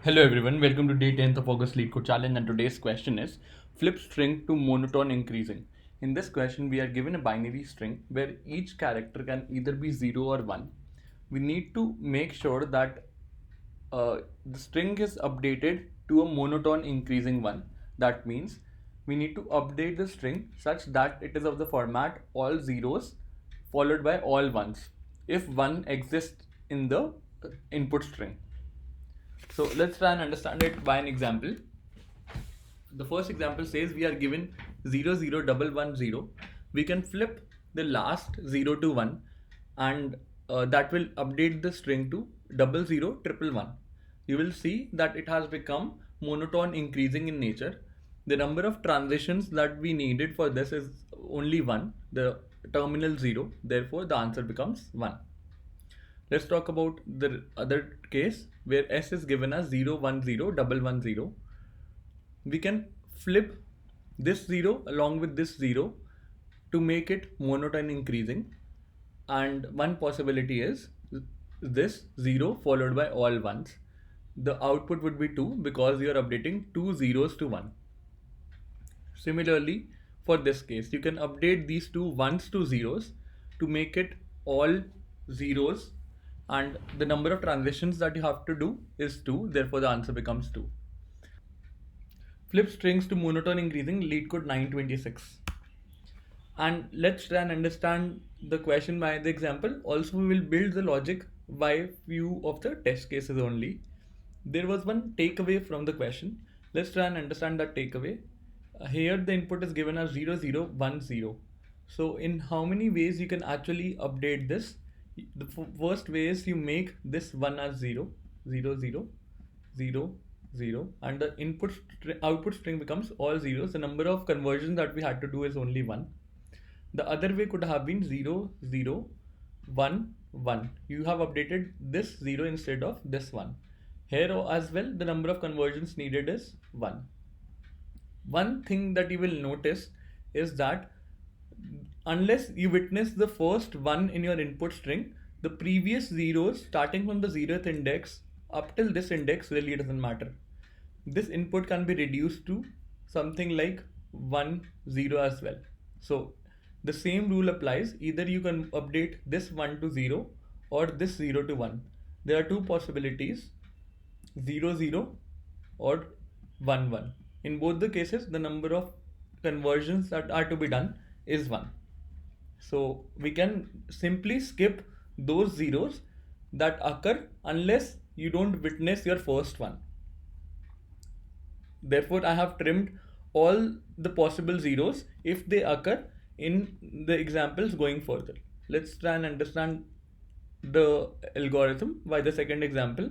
Hello everyone, welcome to day 10th of August Lead Code Challenge, and today's question is flip string to monotone increasing. In this question we are given a binary string where each character can either be 0 or 1. We need to make sure that the string is updated to a monotone increasing one. That means we need to update the string such that it is of the format all zeros followed by all ones if one exists in the input string. So let's try and understand it by an example. The first example says we are given 00110. We can flip the last 0 to 1, and that will update the string to 00111. You will see that it has become monotone increasing in nature. The number of transitions that we needed for this is only 1, the terminal 0, therefore the answer becomes 1. Let's talk about the other case where S is given as 0101110. We can flip this 0 along with this 0 to make it monotone increasing, and one possibility is this 0 followed by all ones. The output would be 2 because you are updating two zeros to 1. Similarly, for this case, you can update these two ones to zeros to make it all zeros, and the number of transitions that you have to do is 2, therefore the answer becomes 2. Flip strings to monotone increasing, lead code 926. And let's try and understand the question by the example. Also, we will build the logic by few of the test cases only. There was one takeaway from the question. Let's try and understand that takeaway. Here the input is given as 0010. So in how many ways you can actually update this? The first way is you make this 1 as 0, 0, 0, 0, 0, and the output string becomes all zeros. The number of conversions that we had to do is only 1. The other way could have been 0, 0, 1, 1. You have updated this 0 instead of this 1. Here as well, the number of conversions needed is 1. One thing that you will notice is that unless you witness the first 1 in your input string, the previous zeros starting from the 0th index up till this index really doesn't matter. This input can be reduced to something like 1, 0 as well. So the same rule applies. Either you can update this 1 to 0 or this 0 to 1. There are two possibilities, 0, 0 or 1, 1. In both the cases, the number of conversions that are to be done is 1. So we can simply skip those zeros that occur unless you don't witness your first one. Therefore, I have trimmed all the possible zeros if they occur in the examples going further. Let's try and understand the algorithm by the second example.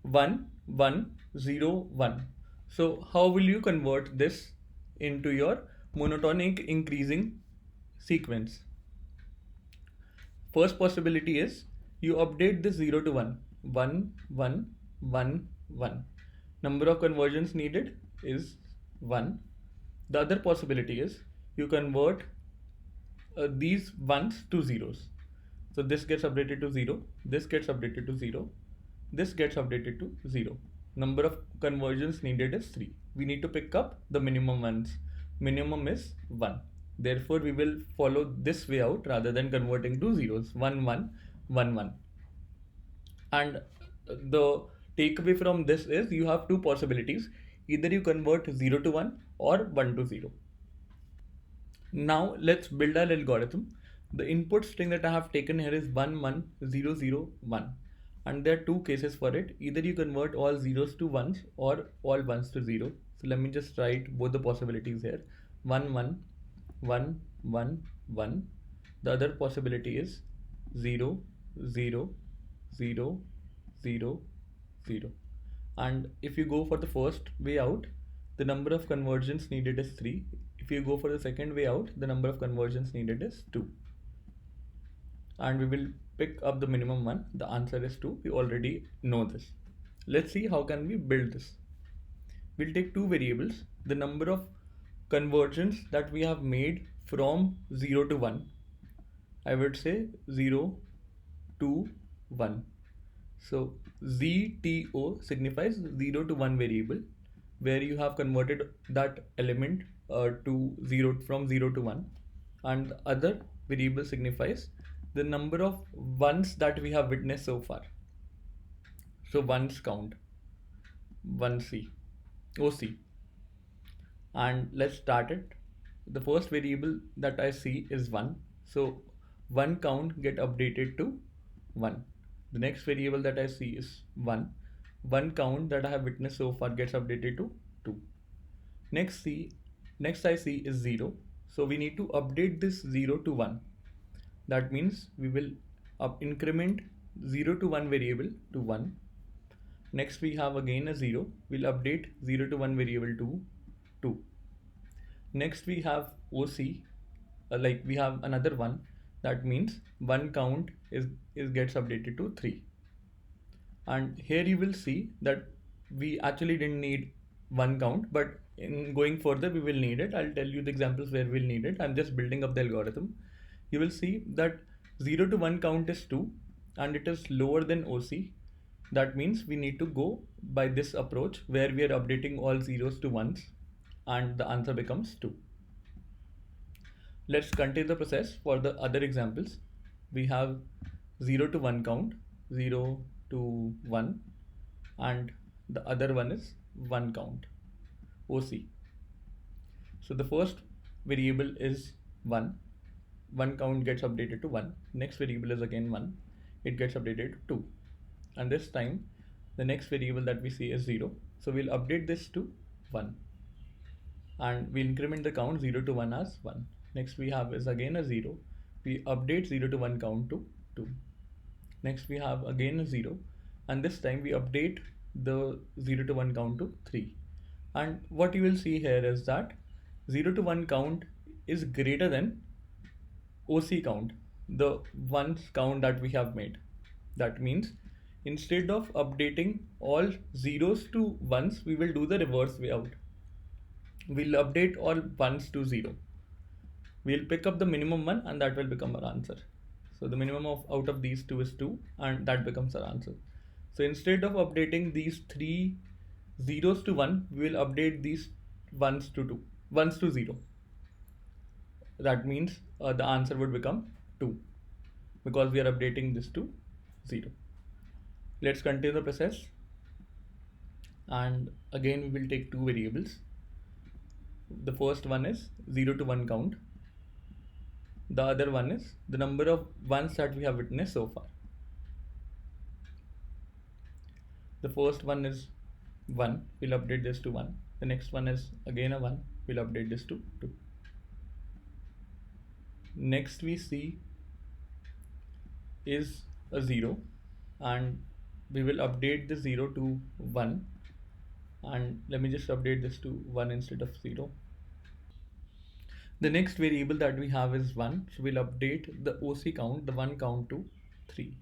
1, 1, 0, 1. So how will you convert this into your monotonic increasing sequence? First possibility is you update this 0 to 1. 1, 1, 1, 1. Number of conversions needed is 1. The other possibility is you convert these ones to zeros. So this gets updated to 0, this gets updated to 0, this gets updated to 0. Number of conversions needed is 3. We need to pick up the minimum ones. Minimum is 1. Therefore, we will follow this way out rather than converting to zeros. 1, 1, 1, 1. And the takeaway from this is you have two possibilities. Either you convert 0 to 1 or 1 to 0. Now let's build our algorithm. The input string that I have taken here is 11001, and there are two cases for it. Either you convert all zeros to ones or all ones to zero. So let me just write both the possibilities here. 1 1 1 1 1. The other possibility is 0 0 0 0 0. And if you go for the first way out, the number of conversions needed is 3. If you go for the second way out, the number of conversions needed is 2. And we will pick up the minimum one. The answer is 2. We already know this. Let's see how can we build this. We'll take two variables, the number of conversions that we have made from 0 to 1. I would say 0 to 1. So ZTO signifies 0 to 1 variable, where you have converted that element to 0 from 0 to 1, and the other variable signifies the number of ones that we have witnessed so far. So ones count, 1C, OC. And let's start it. The first variable that I see is 1. So 1 count get updated to 1. The next variable that I see is 1. 1 count that I have witnessed so far gets updated to 2. Next I see is 0. So we need to update this 0 to 1. That means we will increment 0 to 1 variable to 1. Next we have again a 0. We'll update 0 to 1 variable to 2. Next we have OC, like we have another 1. That means 1 count is gets updated to 3. And here you will see that we actually didn't need 1 count, but in going further we will need it. I'll tell you the examples where we'll need it. I'm just building up the algorithm. You will see that 0 to 1 count is 2 and it is lower than OC. That means we need to go by this approach where we are updating all zeros to ones, and the answer becomes 2. Let's continue the process for the other examples. We have 0 to 1 count, 0 to 1, and the other one is 1 count, OC. So the first variable is 1. 1 count gets updated to 1. Next variable is again 1. It gets updated to 2. And this time the next variable that we see is 0. So we'll update this to 1. And we'll increment the count 0 to 1 as 1. Next we have is again a 0. We update 0 to 1 count to 2. Next we have again a 0. And this time we update the 0 to 1 count to 3. And what you will see here is that 0 to 1 count is greater than OC count, the ones count that we have made. That means instead of updating all zeros to ones, we will do the reverse way out. We'll update all ones to 0. We'll pick up the minimum one and that will become our answer. So the minimum of out of these two is 2 and that becomes our answer. So instead of updating these 3 zeros to 1, we will update these ones to 0. That means the answer would become 2 because we are updating this to 0. Let's continue the process, and again we will take 2 variables. The first one is 0 to 1 count. The other one is the number of ones that we have witnessed so far. The first one is 1. We'll update this to 1. The next one is again a 1. We'll update this to 2. Next we see is a 0, and we will update the 0 to 1. And let me just update this to 1 instead of 0. The next variable that we have is 1. So we'll update the OC count, the 1 count to 3.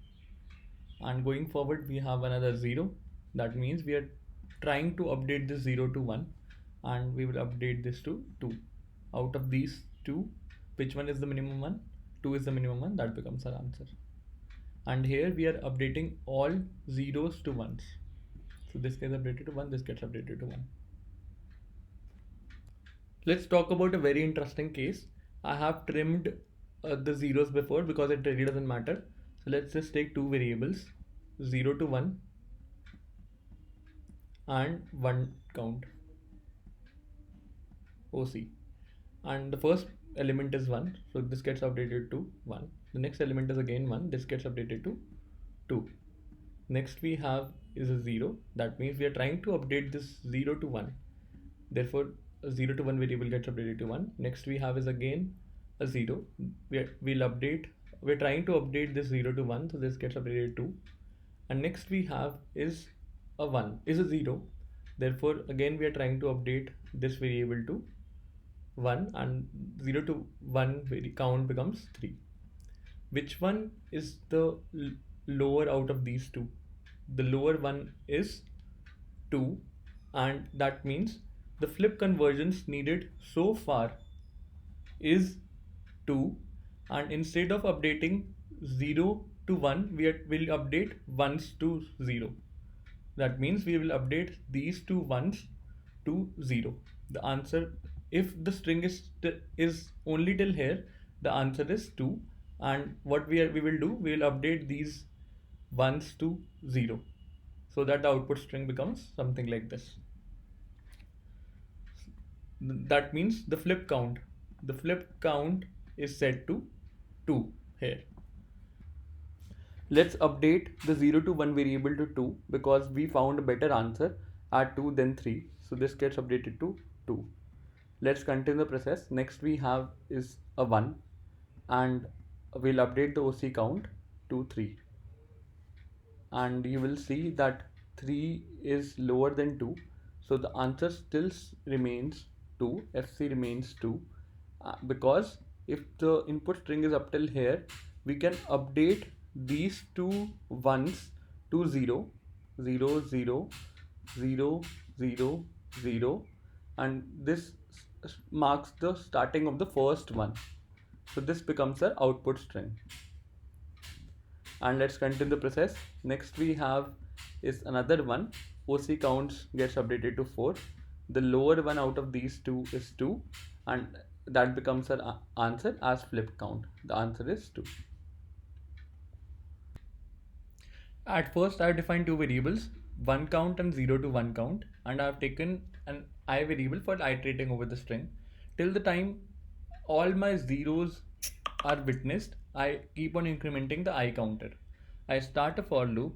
And going forward we have another 0. That means we are trying to update this 0 to 1, and we will update this to 2. Out of these 2, which one is the minimum one? 2 is the minimum one. That becomes our answer. And here we are updating all zeros to ones. So this gets updated to 1, this gets updated to 1. Let's talk about a very interesting case. I have trimmed the zeros before because it really doesn't matter. So let's just take 2 variables, 0 to 1 and 1 count, OC. And the first element is 1, so this gets updated to 1. The next element is again 1, this gets updated to 2. Next we have is a 0. That means we are trying to update this 0 to 1. Therefore a 0 to 1 variable gets updated to 1. Next we have is again a 0. We're trying to update this 0 to 1, so this gets updated to 2. And next we have is a 0. Therefore again we are trying to update this variable to 1, and 0 to 1 count becomes 3. Which one is the lower out of these two? The lower one is 2, and that means the flip convergence needed so far is 2, and instead of updating 0 to 1, will update ones to 0. That means we will update these two ones to 0. The answer, if the string is only till here, the answer is 2. And what we will do, we will update these ones to 0, so that the output string becomes something like this. That means the flip count is set to 2 here. Let's update the 0 to 1 variable to 2, because we found a better answer at 2 than 3. So this gets updated to 2. Let's continue the process. Next we have is a 1, and we'll update the OC count to 3. And you will see that 3 is lower than 2. So the answer still remains 2, FC remains 2, because if the input string is up till here, we can update these two ones to 0, 0, 0, 0, 0, 0, and this marks the starting of the first one. So this becomes our output string. And let's continue the process. Next we have is another one. OC counts gets updated to 4. The lower one out of these two is 2, and that becomes our answer as flip count. The answer is 2. At first I have defined two variables, 1 count and 0 to 1 count, and I have taken an I variable for iterating over the string. Till the time all my zeros are witnessed, I keep on incrementing the I counter. I start a for loop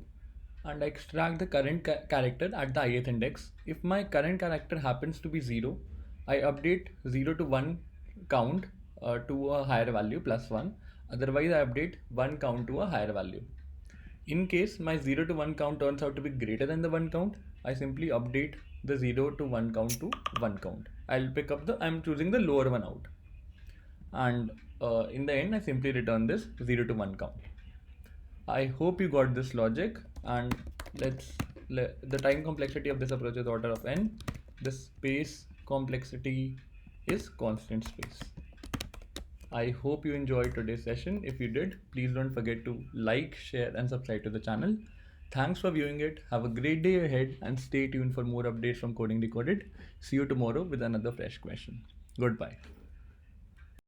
and I extract the current character at the ith index. If my current character happens to be 0, I update 0 to 1 count to a higher value plus 1. Otherwise I update 1 count to a higher value. In case my 0 to 1 count turns out to be greater than the 1 count, I simply update the 0 to 1 count to 1 count. I'm choosing the lower one out. And in the end, I simply return this 0 to 1 count. I hope you got this logic, and the time complexity of this approach is order of n. The space complexity is constant space. I hope you enjoyed today's session. If you did, please don't forget to like, share, and subscribe to the channel. Thanks for viewing it. Have a great day ahead and stay tuned for more updates from Coding Decoded. See you tomorrow with another fresh question. Goodbye.